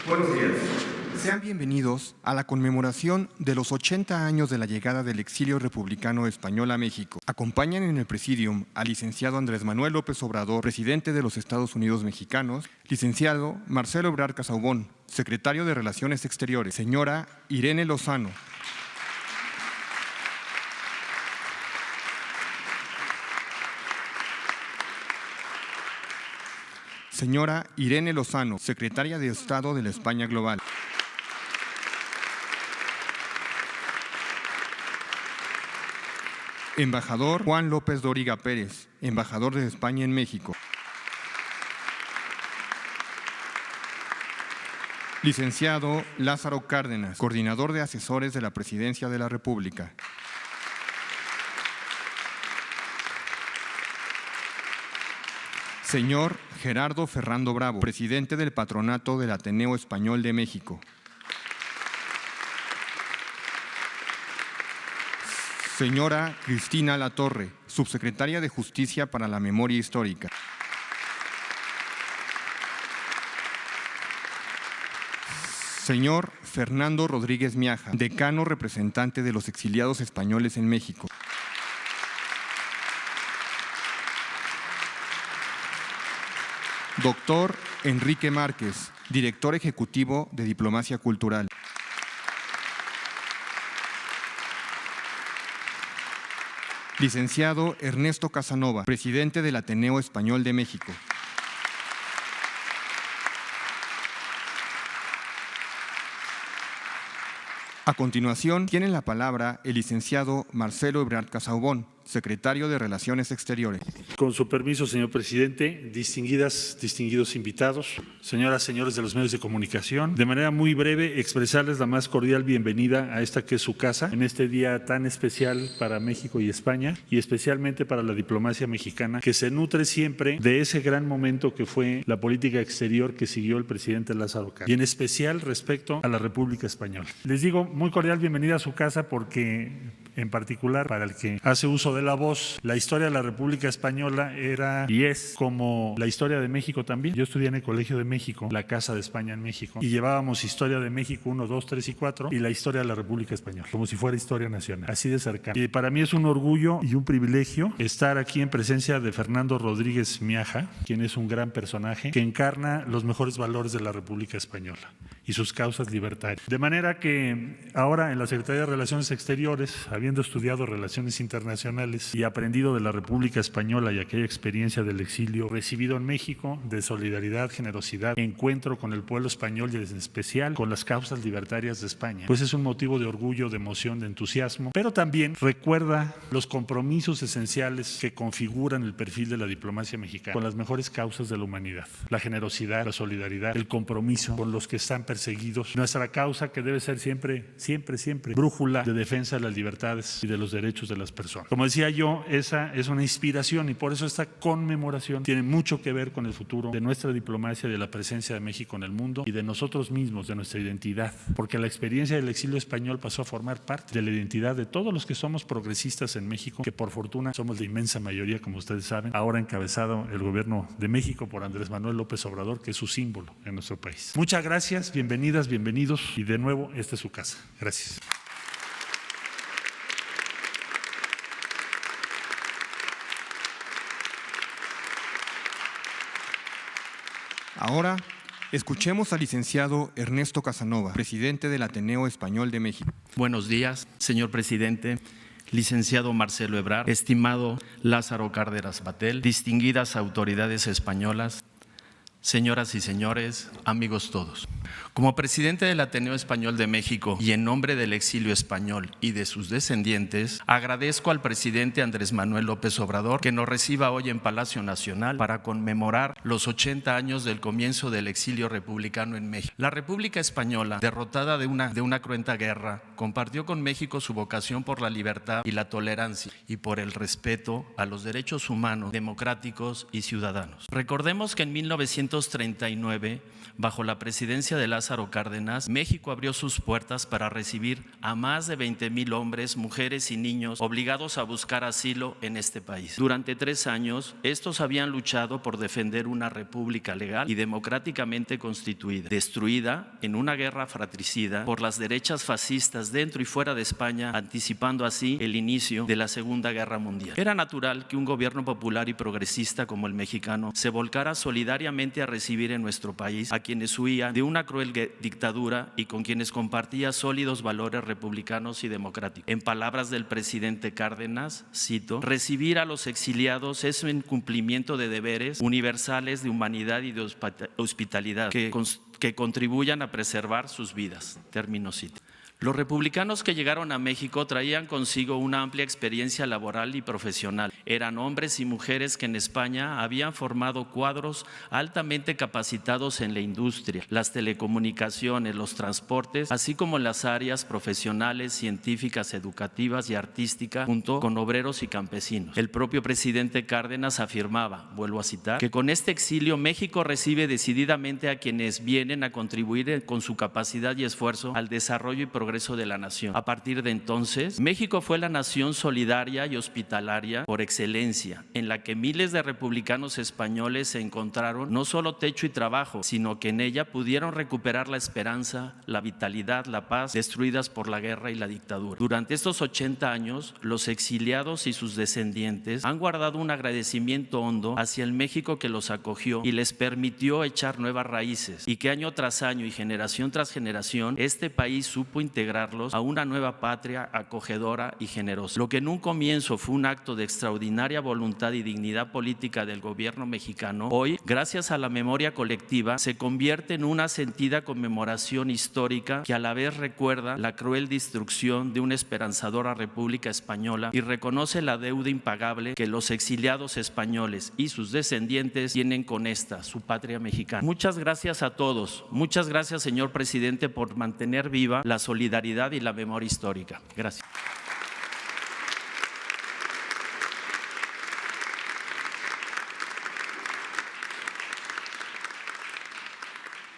Buenos días. Sean bienvenidos a la conmemoración de los 80 años de la llegada del exilio republicano español a México. Acompañan en el presidium al licenciado Andrés Manuel López Obrador, presidente de los Estados Unidos mexicanos, licenciado Marcelo Ebrard Casaubon, secretario de Relaciones Exteriores, señora Irene Lozano, señora Irene Lozano, secretaria de Estado de la España Global. Embajador Juan López Dóriga Pérez, embajador de España en México. Licenciado Lázaro Cárdenas, coordinador de asesores de la Presidencia de la República. Señor Gerardo Ferrando Bravo, presidente del Patronato del Ateneo Español de México. Señora Cristina Latorre, subsecretaria de Justicia para la Memoria Histórica. Señor Fernando Rodríguez Miaja, decano representante de los exiliados españoles en México. Doctor Enrique Márquez, director ejecutivo de Diplomacia Cultural. Licenciado Ernesto Casanova, presidente del Ateneo Español de México. A continuación, tiene la palabra el licenciado Marcelo Ebrard Casaubon, secretario de Relaciones Exteriores. Con su permiso, señor presidente, distinguidos invitados, señoras, señores de los medios de comunicación, de manera muy breve expresarles la más cordial bienvenida a esta que es su casa, en este día tan especial para México y España, y especialmente para la diplomacia mexicana, que se nutre siempre de ese gran momento que fue la política exterior que siguió el presidente Lázaro Cárdenas, y en especial respecto a la República Española. Les digo muy cordial bienvenida a su casa porque, en particular, para el que hace uso de la voz, la historia de la República Española era y es como la historia de México también. Yo estudié en el Colegio de México, la Casa de España en México, y llevábamos historia de México 1, 2, 3 y 4 y la historia de la República Española, como si fuera historia nacional, así de cercano. Y para mí es un orgullo y un privilegio estar aquí en presencia de Fernando Rodríguez Miaja, quien es un gran personaje que encarna los mejores valores de la República Española y sus causas libertarias. De manera que ahora en la Secretaría de Relaciones Exteriores, habiendo estudiado Relaciones Internacionales y aprendido de la República Española y aquella experiencia del exilio recibido en México, de solidaridad, generosidad, encuentro con el pueblo español y en especial con las causas libertarias de España, pues es un motivo de orgullo, de emoción, de entusiasmo, pero también recuerda los compromisos esenciales que configuran el perfil de la diplomacia mexicana con las mejores causas de la humanidad: la generosidad, la solidaridad, el compromiso con los que están perseguidos, nuestra causa que debe ser siempre brújula de defensa de las libertades y de los derechos de las personas. Como decía yo, esa es una inspiración y por eso esta conmemoración tiene mucho que ver con el futuro de nuestra diplomacia, de la presencia de México en el mundo y de nosotros mismos, de nuestra identidad, porque la experiencia del exilio español pasó a formar parte de la identidad de todos los que somos progresistas en México, que por fortuna somos la inmensa mayoría, como ustedes saben, ahora encabezado el gobierno de México por Andrés Manuel López Obrador, que es su símbolo en nuestro país. Muchas gracias, bienvenidas, bienvenidos y de nuevo, esta es su casa. Gracias. Ahora, escuchemos al licenciado Ernesto Casanova, presidente del Ateneo Español de México. Buenos días, señor presidente, licenciado Marcelo Ebrard, estimado Lázaro Cárdenas Batel, distinguidas autoridades españolas, señoras y señores, amigos todos. Como presidente del Ateneo Español de México y en nombre del exilio español y de sus descendientes, agradezco al presidente Andrés Manuel López Obrador que nos reciba hoy en Palacio Nacional para conmemorar los 80 años del comienzo del exilio republicano en México. La República Española, derrotada de una cruenta guerra compartió con México su vocación por la libertad y la tolerancia y por el respeto a los derechos humanos, democráticos y ciudadanos. Recordemos que en 1939, bajo la presidencia de Lázaro Cárdenas, México abrió sus puertas para recibir a más de 20,000 hombres, mujeres y niños obligados a buscar asilo en este país. Durante 3 años, estos habían luchado por defender una república legal y democráticamente constituida, destruida en una guerra fratricida por las derechas fascistas dentro y fuera de España, anticipando así el inicio de la Segunda Guerra Mundial. Era natural que un gobierno popular y progresista como el mexicano se volcara solidariamente a recibir en nuestro país a quienes huían de una cruel dictadura y con quienes compartía sólidos valores republicanos y democráticos. En palabras del presidente Cárdenas, cito: recibir a los exiliados es un cumplimiento de deberes universales de humanidad y de hospitalidad que contribuyan a preservar sus vidas. Termino cita. Los republicanos que llegaron a México traían consigo una amplia experiencia laboral y profesional. Eran hombres y mujeres que en España habían formado cuadros altamente capacitados en la industria, las telecomunicaciones, los transportes, así como en las áreas profesionales, científicas, educativas y artísticas, junto con obreros y campesinos. El propio presidente Cárdenas afirmaba, vuelvo a citar, que con este exilio México recibe decididamente a quienes vienen a contribuir con su capacidad y esfuerzo al desarrollo y progreso de la nación. A partir de entonces, México fue la nación solidaria y hospitalaria por excelencia, en la que miles de republicanos españoles se encontraron no solo techo y trabajo, sino que en ella pudieron recuperar la esperanza, la vitalidad, la paz, destruidas por la guerra y la dictadura. Durante estos 80 años, los exiliados y sus descendientes han guardado un agradecimiento hondo hacia el México que los acogió y les permitió echar nuevas raíces, y que año tras año y generación tras generación, este país supo integrarlos a una nueva patria acogedora y generosa. Lo que en un comienzo fue un acto de extraordinaria voluntad y dignidad política del gobierno mexicano, hoy, gracias a la memoria colectiva, se convierte en una sentida conmemoración histórica que a la vez recuerda la cruel destrucción de una esperanzadora república española y reconoce la deuda impagable que los exiliados españoles y sus descendientes tienen con esta, su patria mexicana. Muchas gracias a todos. Muchas gracias, señor presidente, por mantener viva la solidaridad y la memoria histórica. Gracias.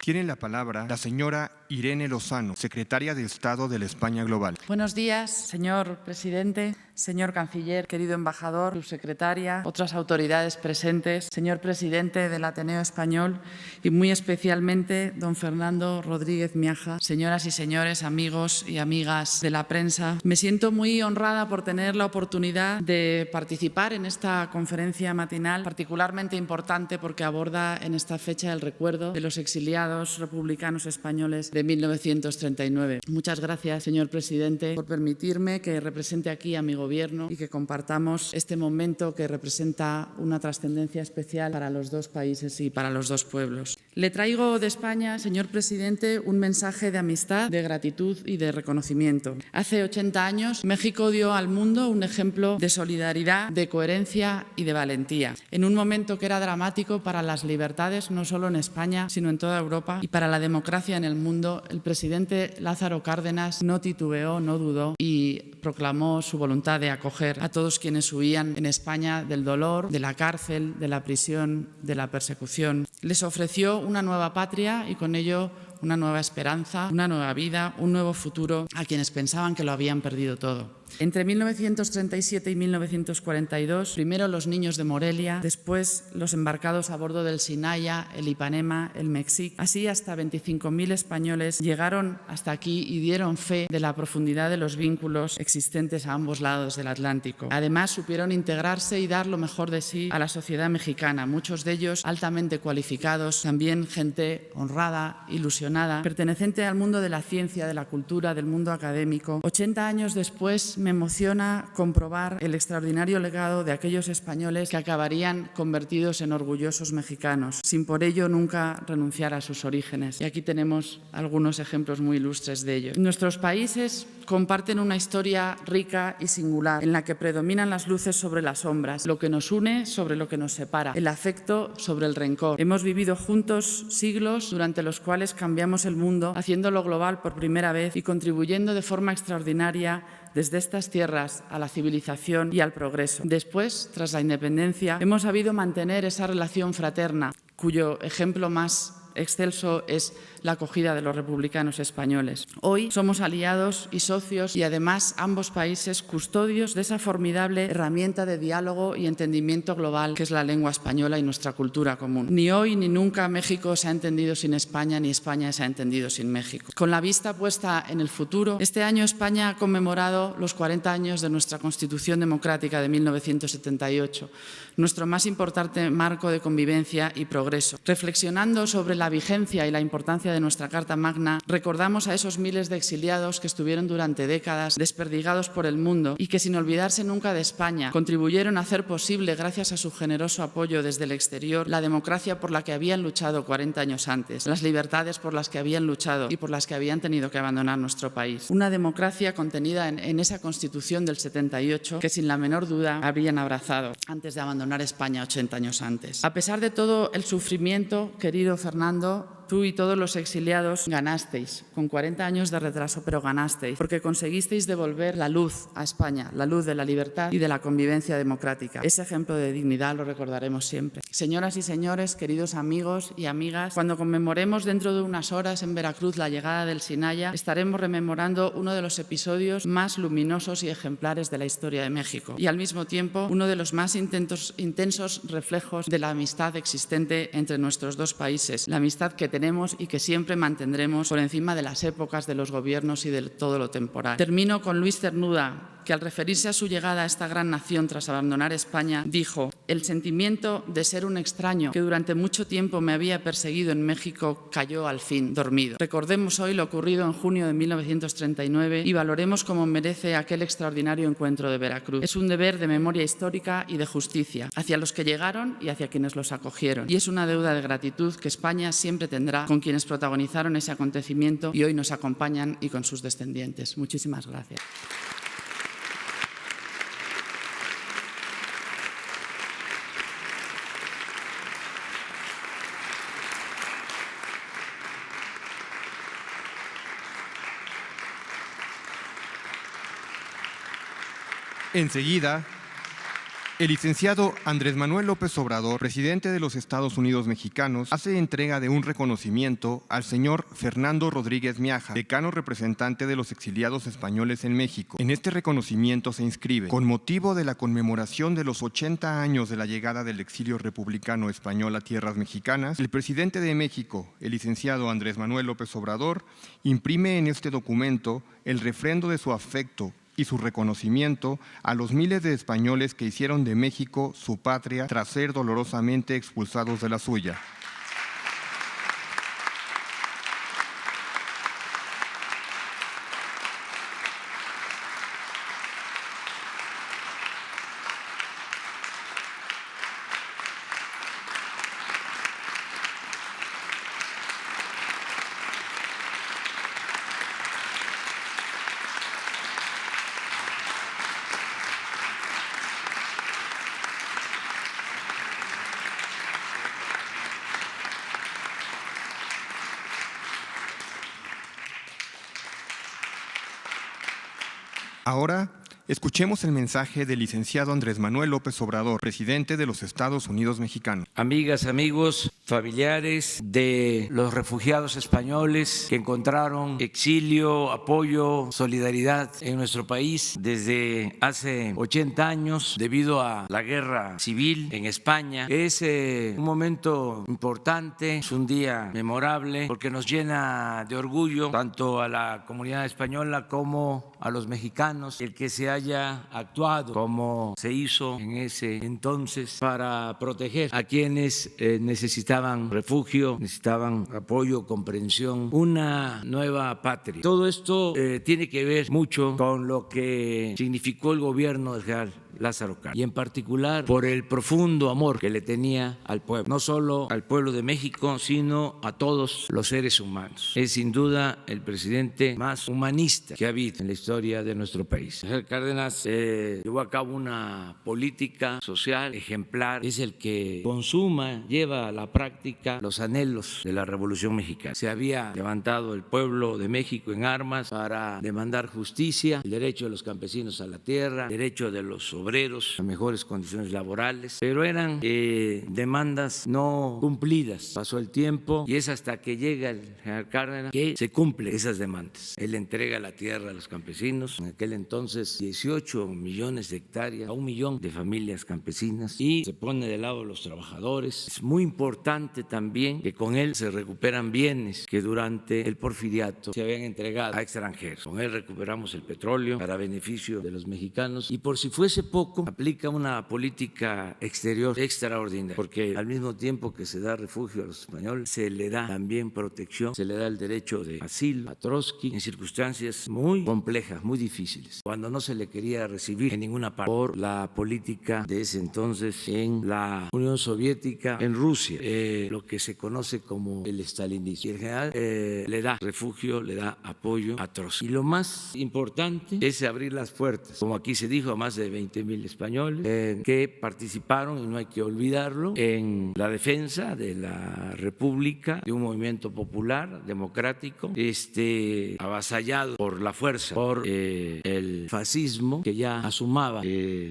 Tiene la palabra la señora Irene Lozano, secretaria de Estado de la España Global. Buenos días, señor presidente, señor canciller, querido embajador, subsecretaria, otras autoridades presentes, señor presidente del Ateneo Español y muy especialmente don Fernando Rodríguez Miaja, señoras y señores, amigos y amigas de la prensa. Me siento muy honrada por tener la oportunidad de participar en esta conferencia matinal, particularmente importante porque aborda en esta fecha el recuerdo de los exiliados republicanos españoles de 1939. Muchas gracias, señor presidente, por permitirme que represente aquí a mi gobierno y que compartamos este momento que representa una trascendencia especial para los dos países y para los dos pueblos. Le traigo de España, señor presidente, un mensaje de amistad, de gratitud y de reconocimiento. Hace 80 años, México dio al mundo un ejemplo de solidaridad, de coherencia y de valentía. En un momento que era dramático para las libertades, no solo en España, sino en toda Europa, y para la democracia en el mundo, el presidente Lázaro Cárdenas no titubeó, no dudó y proclamó su voluntad de acoger a todos quienes huían en España del dolor, de la cárcel, de la prisión, de la persecución. Les ofreció una nueva patria y con ello una nueva esperanza, una nueva vida, un nuevo futuro a quienes pensaban que lo habían perdido todo. Entre 1937 y 1942, primero los niños de Morelia, después los embarcados a bordo del Sinaya, el Ipanema, el Mexic. Así hasta 25.000 españoles llegaron hasta aquí y dieron fe de la profundidad de los vínculos existentes a ambos lados del Atlántico. Además, supieron integrarse y dar lo mejor de sí a la sociedad mexicana, muchos de ellos altamente cualificados, también gente honrada, ilusionada, perteneciente al mundo de la ciencia, de la cultura, del mundo académico. 80 años después, me emociona comprobar el extraordinario legado de aquellos españoles que acabarían convertidos en orgullosos mexicanos, sin por ello nunca renunciar a sus orígenes. Y aquí tenemos algunos ejemplos muy ilustres de ello. Nuestros países comparten una historia rica y singular, en la que predominan las luces sobre las sombras, lo que nos une sobre lo que nos separa, el afecto sobre el rencor. Hemos vivido juntos siglos durante los cuales cambiamos el mundo, haciéndolo global por primera vez y contribuyendo de forma extraordinaria desde estas tierras a la civilización y al progreso. Después, tras la independencia, hemos sabido mantener esa relación fraterna, cuyo ejemplo más excelso es la acogida de los republicanos españoles. Hoy somos aliados y socios y además ambos países custodios de esa formidable herramienta de diálogo y entendimiento global que es la lengua española y nuestra cultura común. Ni hoy ni nunca México se ha entendido sin España, ni España se ha entendido sin México. Con la vista puesta en el futuro, este año España ha conmemorado los 40 años de nuestra Constitución Democrática de 1978, nuestro más importante marco de convivencia y progreso. Reflexionando sobre la vigencia y la importancia de nuestra Carta Magna, recordamos a esos miles de exiliados que estuvieron durante décadas desperdigados por el mundo y que, sin olvidarse nunca de España, contribuyeron a hacer posible, gracias a su generoso apoyo desde el exterior, la democracia por la que habían luchado 40 años antes, las libertades por las que habían luchado y por las que habían tenido que abandonar nuestro país. Una democracia contenida en esa Constitución del 78 que, sin la menor duda, habrían abrazado antes de abandonar España 80 años antes. A pesar de todo el sufrimiento, querido Fernando, tú y todos los exiliados ganasteis, con 40 años de retraso, pero ganasteis, porque conseguisteis devolver la luz a España, la luz de la libertad y de la convivencia democrática. Ese ejemplo de dignidad lo recordaremos siempre. Señoras y señores, queridos amigos y amigas, cuando conmemoremos dentro de unas horas en Veracruz la llegada del Sinaya, estaremos rememorando uno de los episodios más luminosos y ejemplares de la historia de México y, al mismo tiempo, uno de los más intensos reflejos de la amistad existente entre nuestros dos países, la amistad que tenemos y que siempre mantendremos por encima de las épocas, de los gobiernos y de todo lo temporal. Termino con Luis Cernuda, que al referirse a su llegada a esta gran nación tras abandonar España, dijo: «El sentimiento de ser un extraño que durante mucho tiempo me había perseguido en México cayó al fin dormido». Recordemos hoy lo ocurrido en junio de 1939 y valoremos como merece aquel extraordinario encuentro de Veracruz. Es un deber de memoria histórica y de justicia hacia los que llegaron y hacia quienes los acogieron. Y es una deuda de gratitud que España siempre tendrá con quienes protagonizaron ese acontecimiento y hoy nos acompañan y con sus descendientes. Muchísimas gracias. Enseguida, el licenciado Andrés Manuel López Obrador, presidente de los Estados Unidos mexicanos, hace entrega de un reconocimiento al señor Fernando Rodríguez Miaja, decano representante de los exiliados españoles en México. En este reconocimiento se inscribe: con motivo de la conmemoración de los 80 años de la llegada del exilio republicano español a tierras mexicanas, el presidente de México, el licenciado Andrés Manuel López Obrador, imprime en este documento el refrendo de su afecto y su reconocimiento a los miles de españoles que hicieron de México su patria tras ser dolorosamente expulsados de la suya. Ahora, escuchemos el mensaje del licenciado Andrés Manuel López Obrador, presidente de los Estados Unidos mexicanos. Amigas, amigos, familiares de los refugiados españoles que encontraron exilio, apoyo, solidaridad en nuestro país desde hace 80 años debido a la guerra civil en España. Es un momento importante, es un día memorable porque nos llena de orgullo tanto a la comunidad española como a los mexicanos el que se haya haya actuado como se hizo en ese entonces para proteger a quienes necesitaban refugio, necesitaban apoyo, comprensión, una nueva patria. Todo esto tiene que ver mucho con lo que significó el gobierno del general Lázaro Cárdenas, y en particular por el profundo amor que le tenía al pueblo, no solo al pueblo de México, sino a todos los seres humanos. Es sin duda el presidente más humanista que ha habido en la historia de nuestro país. El general Cárdenas llevó a cabo una política social ejemplar, es el que consuma, lleva a la práctica los anhelos de la Revolución Mexicana. Se había levantado el pueblo de México en armas para demandar justicia, el derecho de los campesinos a la tierra, el derecho de los obreros a mejores condiciones laborales, pero eran demandas no cumplidas. Pasó el tiempo y es hasta que llega el general Cárdenas que se cumplen esas demandas. Él entrega la tierra a los campesinos, en aquel entonces 18 millones de hectáreas, a 1 millón de familias campesinas, y se pone del lado de los trabajadores. Es muy importante también que con él se recuperan bienes que durante el porfiriato se habían entregado a extranjeros. Con él recuperamos el petróleo para beneficio de los mexicanos, y por si fuese poco, aplica una política exterior extraordinaria, porque al mismo tiempo que se da refugio a los españoles, se le da también protección, se le da el derecho de asilo a Trotsky en circunstancias muy complejas, muy difíciles, cuando no se le quería recibir en ninguna parte por la política de ese entonces en la Unión Soviética, en Rusia, lo que se conoce como el estalinismo. Y el general le da refugio, le da apoyo a Trotsky. Y lo más importante es abrir las puertas, como aquí se dijo, a más de 20,000 españoles que participaron, y no hay que olvidarlo, en la defensa de la República, de un movimiento popular, democrático, avasallado por la fuerza, por el fascismo, que ya asumaba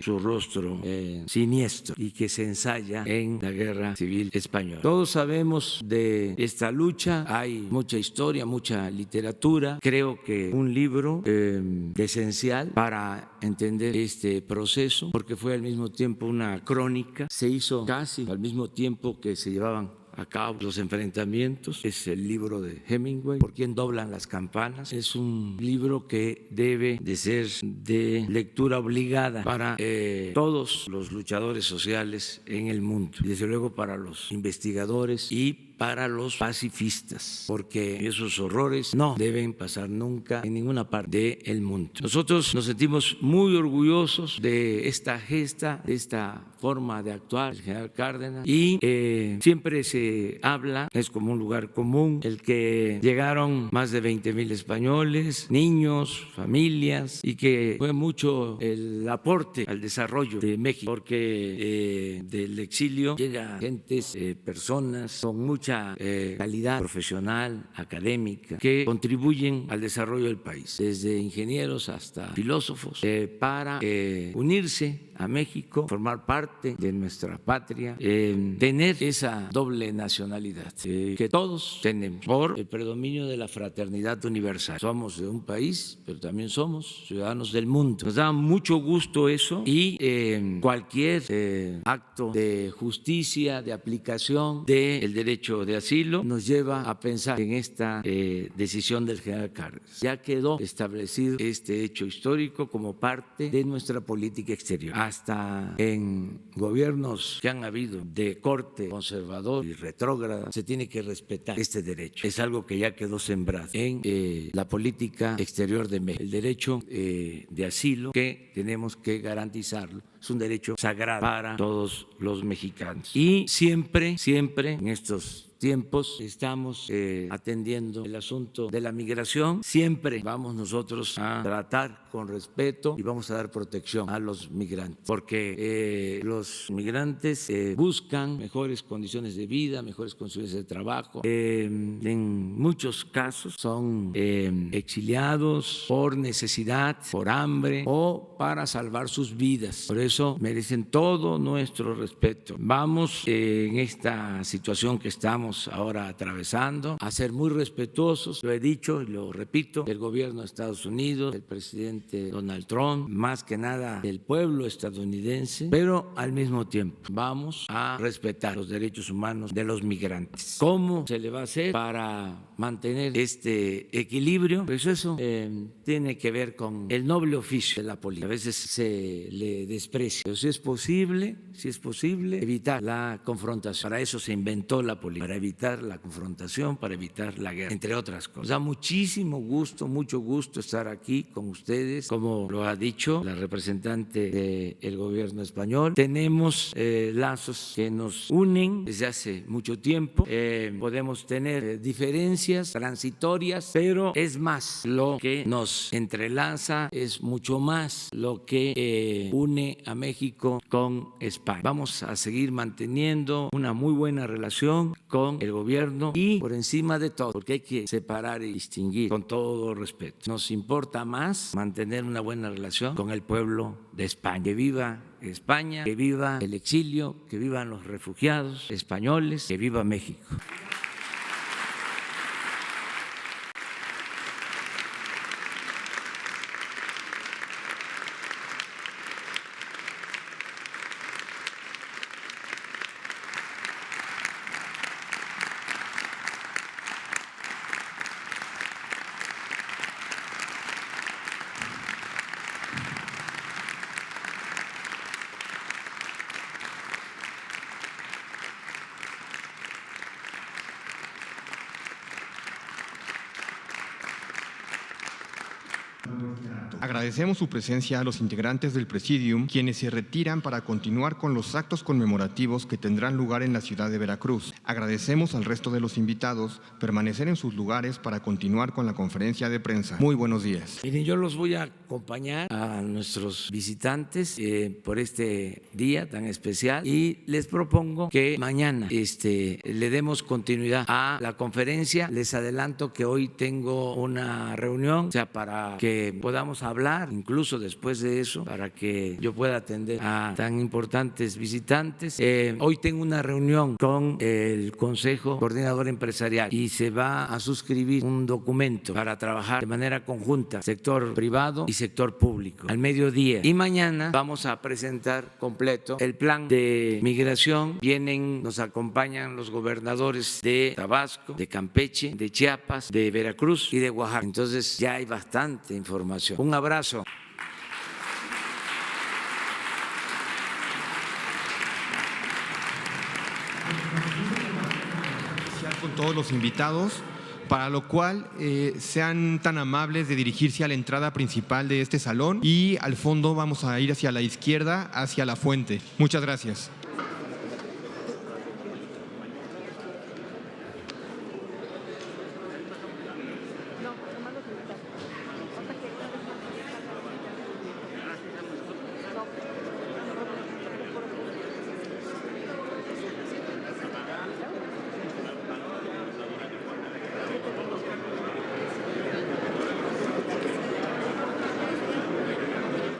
su rostro siniestro y que se ensaya en la Guerra Civil Española. Todos sabemos de esta lucha, hay mucha historia, mucha literatura. Creo que un libro esencial para entender este proceso, porque fue al mismo tiempo una crónica, se hizo casi al mismo tiempo que se llevaban a cabo los enfrentamientos. Es el libro de Hemingway, ¿Por quién doblan las campanas? Es un libro que debe de ser de lectura obligada para todos los luchadores sociales en el mundo, y desde luego para los investigadores y para los pacifistas, porque esos horrores no deben pasar nunca en ninguna parte del mundo. Nosotros nos sentimos muy orgullosos de esta gesta, de esta forma de actuar del general Cárdenas, y siempre se habla, es como un lugar común, el que llegaron más de 20,000 españoles, niños, familias, y que fue mucho el aporte al desarrollo de México, porque del exilio llega gentes, personas con mucha calidad profesional, académica, que contribuyen al desarrollo del país, desde ingenieros hasta filósofos, para unirse a México, formar parte de nuestra patria, tener esa doble nacionalidad que todos tenemos por el predominio de la fraternidad universal. Somos de un país, pero también somos ciudadanos del mundo. Nos da mucho gusto eso, y cualquier acto de justicia, de aplicación del derecho de asilo, nos lleva a pensar en esta decisión del general Cárdenas. Ya quedó establecido este hecho histórico como parte de nuestra política exterior. Hasta en gobiernos que han habido de corte conservador y retrógrada, se tiene que respetar este derecho. Es algo que ya quedó sembrado en la política exterior de México. El derecho de asilo, que tenemos que garantizarlo, es un derecho sagrado para todos los mexicanos. Y siempre en estos tiempos estamos atendiendo el asunto de la migración. Siempre vamos nosotros a tratar con respeto y vamos a dar protección a los migrantes, porque los migrantes buscan mejores condiciones de vida, mejores condiciones de trabajo. En muchos casos son exiliados por necesidad, por hambre o para salvar sus vidas. Por eso merecen todo nuestro respeto. Vamos en esta situación que estamos estamos ahora atravesando, a ser muy respetuosos, lo he dicho y lo repito, del gobierno de Estados Unidos, del presidente Donald Trump, más que nada del pueblo estadounidense, pero al mismo tiempo vamos a respetar los derechos humanos de los migrantes. ¿Cómo se le va a hacer para mantener este equilibrio? Pues eso tiene que ver con el noble oficio de la política. A veces se le desprecia, pero si es posible evitar la confrontación. Para eso se inventó la política, para evitar la confrontación, para evitar la guerra, entre otras cosas. Nos da muchísimo gusto, mucho gusto estar aquí con ustedes, como lo ha dicho la representante del gobierno español. Tenemos lazos que nos unen desde hace mucho tiempo. Podemos tener diferencias transitorias, pero es más lo que nos entrelaza, es mucho más lo que une a México con España. Vamos a seguir manteniendo una muy buena relación con el gobierno y por encima de todo, porque hay que separar y distinguir con todo respeto. Nos importa más mantener una buena relación con el pueblo de España. Que viva España, que viva el exilio, que vivan los refugiados españoles, que viva México. Agradecemos su presencia a los integrantes del Presidium, quienes se retiran para continuar con los actos conmemorativos que tendrán lugar en la ciudad de Veracruz. Agradecemos al resto de los invitados permanecer en sus lugares para continuar con la conferencia de prensa. Muy buenos días. Miren, yo los voy a acompañar a nuestros visitantes por este día tan especial y les propongo que mañana le demos continuidad a la conferencia. Les adelanto que hoy tengo una reunión, o sea, para que podamos hablar, incluso después de eso, para que yo pueda atender a tan importantes visitantes. Hoy tengo una reunión con el Consejo Coordinador Empresarial y se va a suscribir un documento para trabajar de manera conjunta, sector privado y sector público, al mediodía. Y mañana vamos a presentar completo el plan de migración. Nos acompañan los gobernadores de Tabasco, de Campeche, de Chiapas, de Veracruz y de Oaxaca. Entonces ya hay bastante información. Un abrazo. Con todos los invitados, para lo cual sean tan amables de dirigirse a la entrada principal de este salón y al fondo vamos a ir hacia la izquierda, hacia la fuente. Muchas gracias.